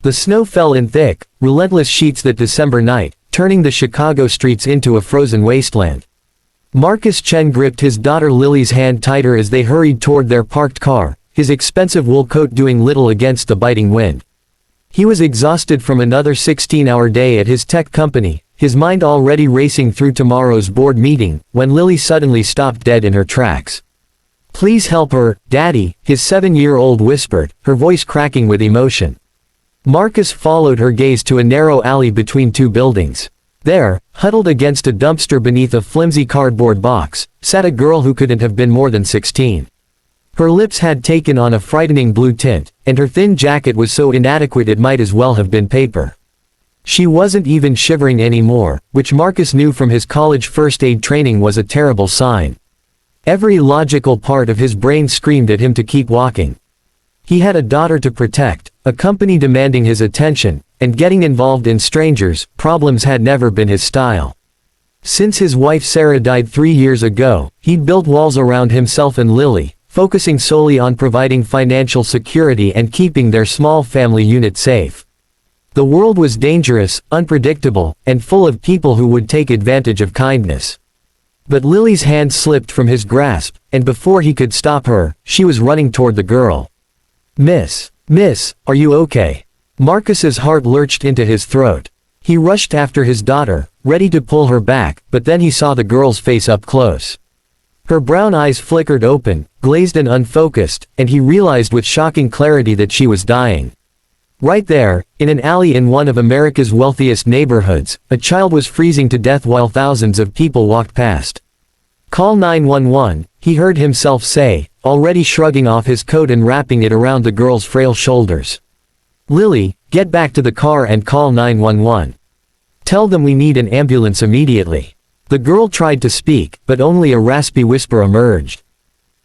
The snow fell in thick, relentless sheets that December night, turning the Chicago streets into a frozen wasteland. Marcus Chen gripped his daughter Lily's hand tighter as they hurried toward their parked car, his expensive wool coat doing little against the biting wind. He was exhausted from another 16-hour day at his tech company, his mind already racing through tomorrow's board meeting, when Lily suddenly stopped dead in her tracks. "Please help her, Daddy," his 7-year-old whispered, her voice cracking with emotion. Marcus followed her gaze to a narrow alley between two buildings. There, huddled against a dumpster beneath a flimsy cardboard box, sat a girl who couldn't have been more than 16. Her lips had taken on a frightening blue tint, and her thin jacket was so inadequate it might as well have been paper. She wasn't even shivering anymore, which Marcus knew from his college first aid training was a terrible sign. Every logical part of his brain screamed at him to keep walking. He had a daughter to protect, a company demanding his attention, and getting involved in strangers' problems had never been his style. Since his wife Sarah died 3 years ago, he'd built walls around himself and Lily, focusing solely on providing financial security and keeping their small family unit safe. The world was dangerous, unpredictable, and full of people who would take advantage of kindness. But Lily's hand slipped from his grasp, and before he could stop her, she was running toward the girl. Miss, are you okay?" Marcus's heart lurched into his throat. He rushed after his daughter, ready to pull her back, but then he saw the girl's face up close. Her brown eyes flickered open, glazed and unfocused, and he realized with shocking clarity that she was dying. Right there, in an alley in one of America's wealthiest neighborhoods, a child was freezing to death while thousands of people walked past. "Call 911, he heard himself say, already shrugging off his coat and wrapping it around the girl's frail shoulders. "Lily, get back to the car and call 911. Tell them we need an ambulance immediately." The girl tried to speak, but only a raspy whisper emerged.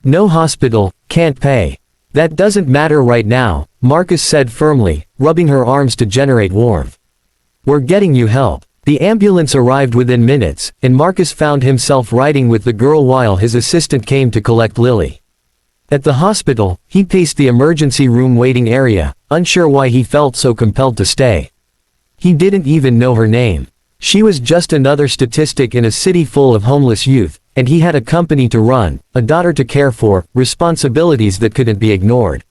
"No hospital, can't pay." "That doesn't matter right now," Marcus said firmly, rubbing her arms to generate warmth. "We're getting you help." The ambulance arrived within minutes, and Marcus found himself riding with the girl while his assistant came to collect Lily. At the hospital, he paced the emergency room waiting area, unsure why he felt so compelled to stay. He didn't even know her name. She was just another statistic in a city full of homeless youth, and he had a company to run, a daughter to care for, responsibilities that couldn't be ignored.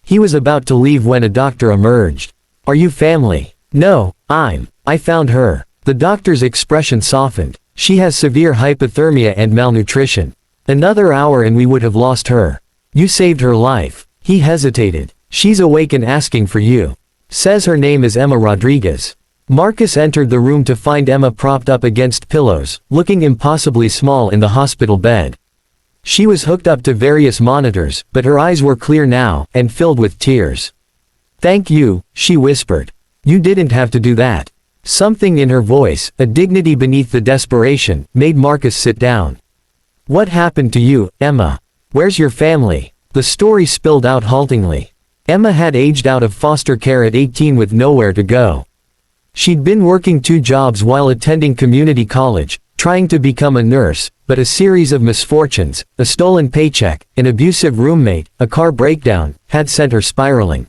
He was about to leave when a doctor emerged. "Are you family?" "No, I found her." The doctor's expression softened. "She has severe hypothermia and malnutrition. Another hour and we would have lost her. You saved her life." He hesitated. "She's awake and asking for you. Says her name is Emma Rodriguez." Marcus entered the room to find Emma propped up against pillows, looking impossibly small in the hospital bed. She was hooked up to various monitors, but her eyes were clear now, and filled with tears. "Thank you," she whispered. "You didn't have to do that." Something in her voice, a dignity beneath the desperation, made Marcus sit down. "What happened to you, Emma? Where's your family?" The story spilled out haltingly. Emma had aged out of foster care at 18 with nowhere to go. She'd been working 2 jobs while attending community college, trying to become a nurse, but a series of misfortunes, a stolen paycheck, an abusive roommate, a car breakdown, had sent her spiraling.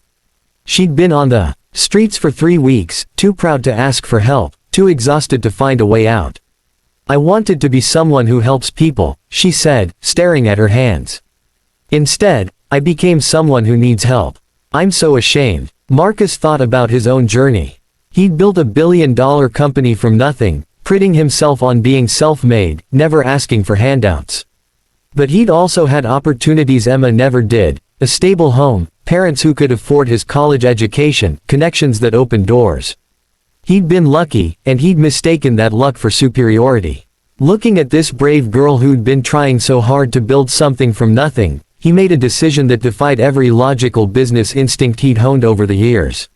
She'd been on the streets for 3 weeks, too proud to ask for help, too exhausted to find a way out. "I wanted to be someone who helps people," she said, staring at her hands. "Instead, I became someone who needs help. I'm so ashamed." Marcus thought about his own journey. He'd built a billion-dollar company from nothing, priding himself on being self-made, never asking for handouts. But he'd also had opportunities Emma never did, a stable home, parents who could afford his college education, connections that opened doors. He'd been lucky, and he'd mistaken that luck for superiority. Looking at this brave girl who'd been trying so hard to build something from nothing, he made a decision that defied every logical business instinct he'd honed over the years.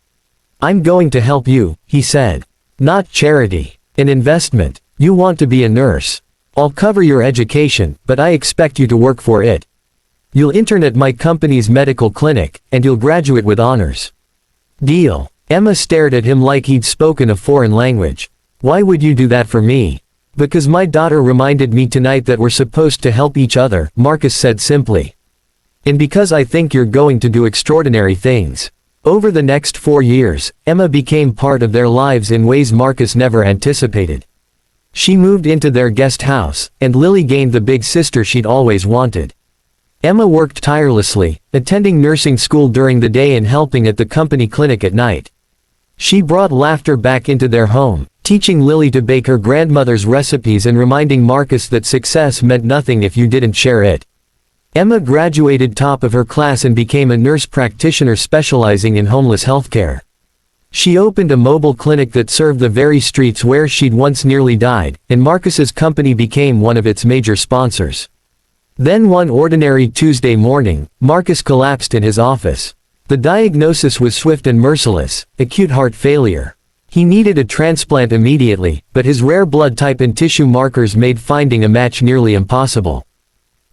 "I'm going to help you," he said. "Not charity. An investment. You want to be a nurse. I'll cover your education, but I expect you to work for it. You'll intern at my company's medical clinic, and you'll graduate with honors." "Deal." Emma stared at him like he'd spoken a foreign language. "Why would you do that for me?" "Because my daughter reminded me tonight that we're supposed to help each other," Marcus said simply. "And because I think you're going to do extraordinary things." Over the next 4 years, Emma became part of their lives in ways Marcus never anticipated. She moved into their guest house, and Lily gained the big sister she'd always wanted. Emma worked tirelessly, attending nursing school during the day and helping at the company clinic at night. She brought laughter back into their home, teaching Lily to bake her grandmother's recipes and reminding Marcus that success meant nothing if you didn't share it. Emma graduated top of her class and became a nurse practitioner specializing in homeless healthcare. She opened a mobile clinic that served the very streets where she'd once nearly died, and Marcus's company became one of its major sponsors. Then one ordinary Tuesday morning, Marcus collapsed in his office. The diagnosis was swift and merciless: acute heart failure. He needed a transplant immediately, but his rare blood type and tissue markers made finding a match nearly impossible.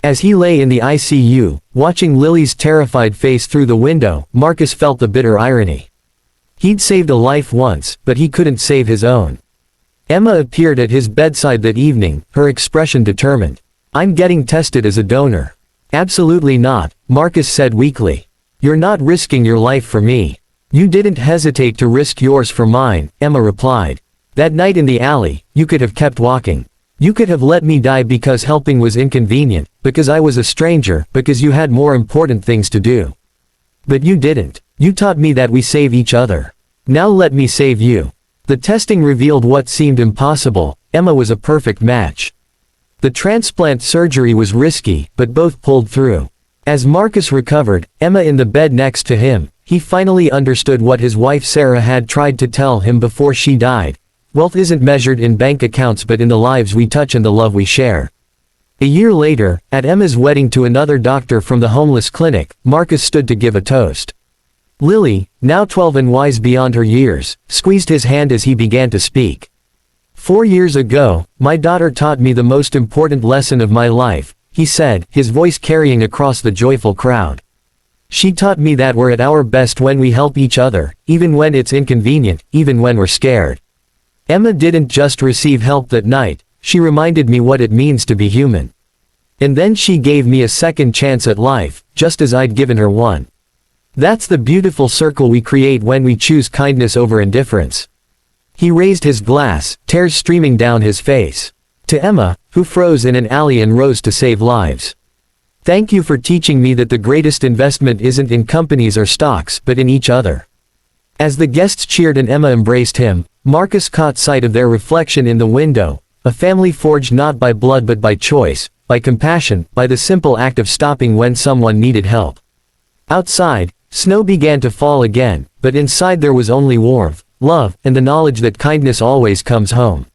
As he lay in the ICU, watching Lily's terrified face through the window, Marcus felt the bitter irony. He'd saved a life once, but he couldn't save his own. Emma appeared at his bedside that evening, her expression determined. "I'm getting tested as a donor." "Absolutely not," Marcus said weakly. "You're not risking your life for me." "You didn't hesitate to risk yours for mine," Emma replied. "That night in the alley, you could have kept walking. You could have let me die because helping was inconvenient, because I was a stranger, because you had more important things to do. But you didn't. You taught me that we save each other. Now let me save you." The testing revealed what seemed impossible: Emma was a perfect match. The transplant surgery was risky, but both pulled through. As Marcus recovered, Emma in the bed next to him, he finally understood what his wife Sarah had tried to tell him before she died. Wealth isn't measured in bank accounts but in the lives we touch and the love we share. A year later, at Emma's wedding to another doctor from the homeless clinic, Marcus stood to give a toast. Lily, now 12 and wise beyond her years, squeezed his hand as he began to speak. "4 years ago, my daughter taught me the most important lesson of my life," he said, his voice carrying across the joyful crowd. "She taught me that we're at our best when we help each other, even when it's inconvenient, even when we're scared." Emma didn't just receive help that night, she reminded me what it means to be human. And then she gave me a second chance at life, just as I'd given her one. That's the beautiful circle we create when we choose kindness over indifference. He raised his glass, tears streaming down his face. To Emma, who froze in an alley and rose to save lives. "Thank you for teaching me that the greatest investment isn't in companies or stocks, but in each other." As the guests cheered and Emma embraced him, Marcus caught sight of their reflection in the window, a family forged not by blood but by choice, by compassion, by the simple act of stopping when someone needed help. Outside, snow began to fall again, but inside there was only warmth, love, and the knowledge that kindness always comes home.